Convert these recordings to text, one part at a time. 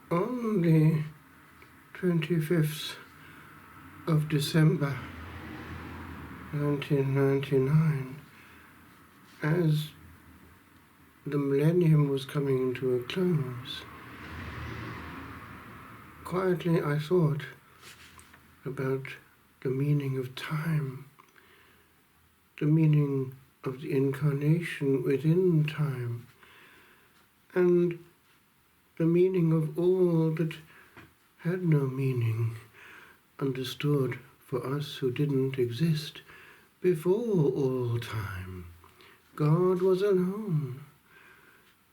On the 25th of December 1999, as the millennium was coming to a close, quietly I thought about the meaning of time, the meaning of the incarnation within time, and the meaning of all that had no meaning, understood for us who didn't exist before all time. God was alone,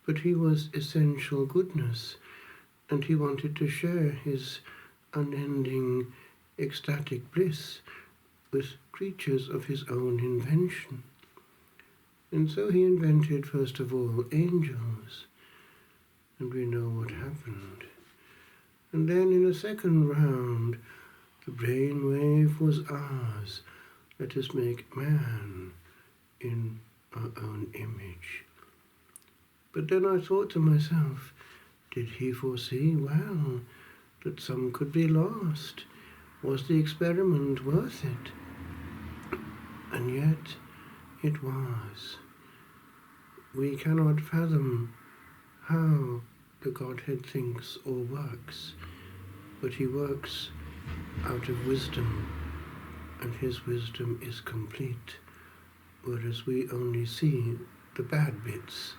but he was essential goodness, and he wanted to share his unending ecstatic bliss with creatures of his own invention. And so he invented, first of all, angels, and we know what happened. And then in a second round, the brainwave was ours. Let us make man in our own image. But then I thought to myself, did he foresee well that some could be lost? Was the experiment worth it? And yet it was. We cannot fathom how the Godhead thinks or works, but he works out of wisdom, and his wisdom is complete, whereas we only see the bad bits.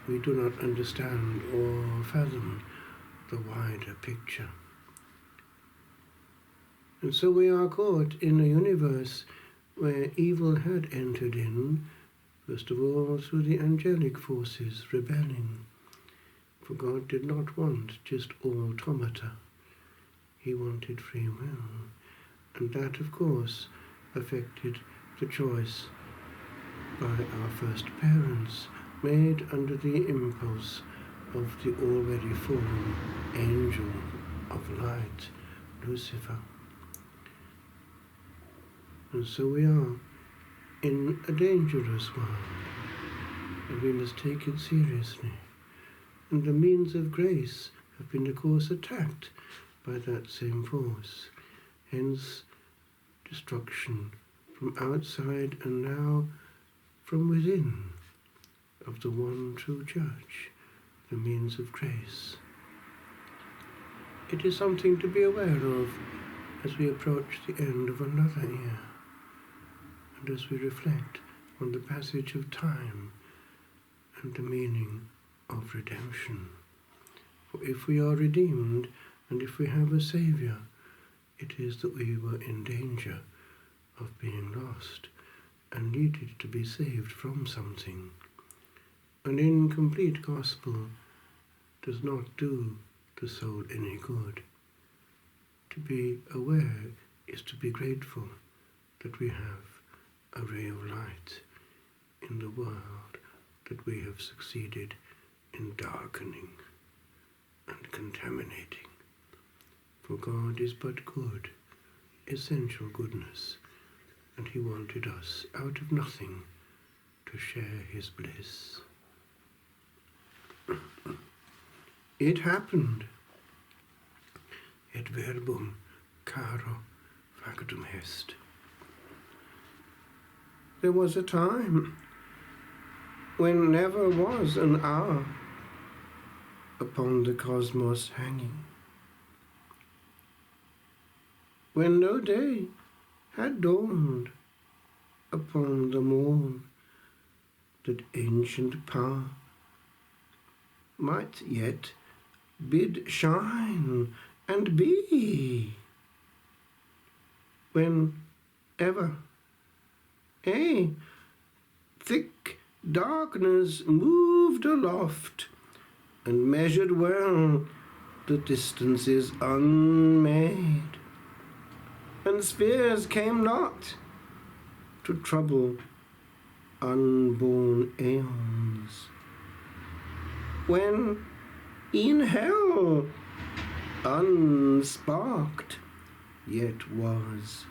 We do not understand or fathom the wider picture. And so we are caught in a universe where evil had entered in, first of all through the angelic forces rebelling. For God did not want just automata. He wanted free will. And that, of course, affected the choice by our first parents, made under the impulse of the already fallen angel of light, Lucifer. And so we are in a dangerous world, and we must take it seriously. And the means of grace have been, of course, attacked by that same force. Hence, destruction from outside and now from within of the one true Church, the means of grace. It is something to be aware of as we approach the end of another year, and as we reflect on the passage of time and the meaning of redemption. For if we are redeemed, and if we have a Saviour, it is that we were in danger of being lost and needed to be saved from something. An incomplete gospel does not do the soul any good. To be aware is to be grateful that we have a ray of light in the world that we have succeeded in darkening and contaminating. For God is but good, essential goodness, and he wanted us out of nothing to share his bliss. It happened. Et verbum caro factum est. There was a time when never was an hour upon the cosmos hanging, when no day had dawned upon the morn, that ancient power might yet bid shine and be, when ever thick darkness moved aloft and measured well the distances unmade, and spheres came not to trouble unborn aeons, when in hell unsparked yet was,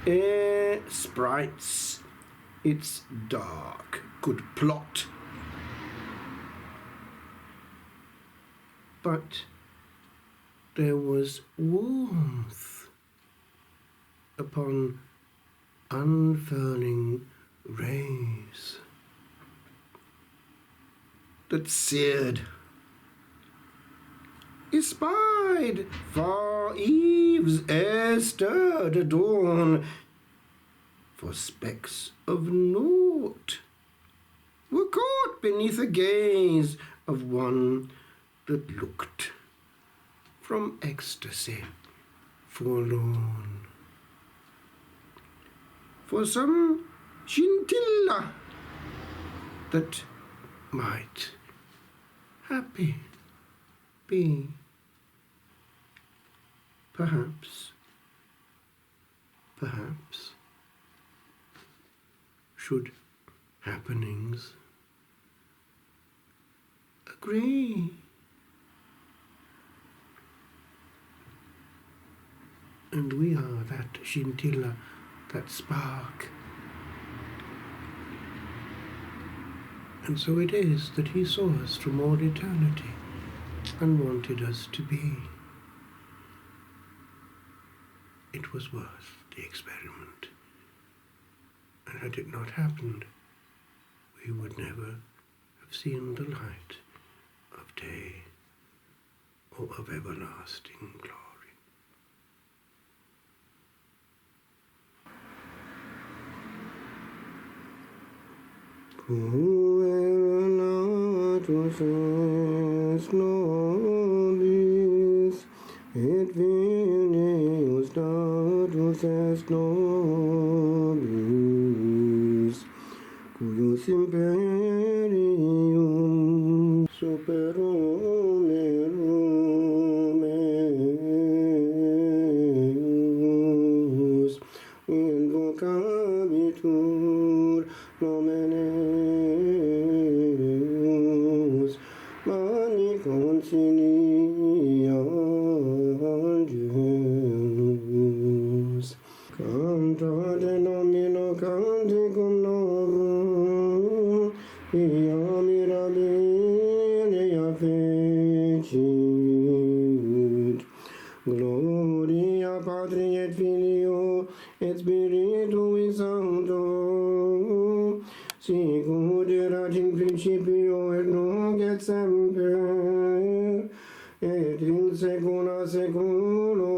ere sprites its dark could plot. But there was warmth upon unfurling rays that seared, espied far eaves ere stirred at dawn, for specks of naught were caught beneath the gaze of one that looked from ecstasy forlorn for some scintilla that might happy be. Perhaps should happenings agree. And we are that scintilla, that spark. And so it is that he saw us from all eternity and wanted us to be. It was worth the experiment. And had it not happened, we would never have seen the light of day or of everlasting glory. Whoever not was nobis, et venius datus est nobis, cuius imperium superum erum eius, invocabitur nomen eius, mani concilia angelus. Cantate nomino canticum novum, ia mirabilia fecit. Gloria Patri et Filio et Spiritui Sancto, sicut erat in principio et nunc et semper, et in saecula saeculorum.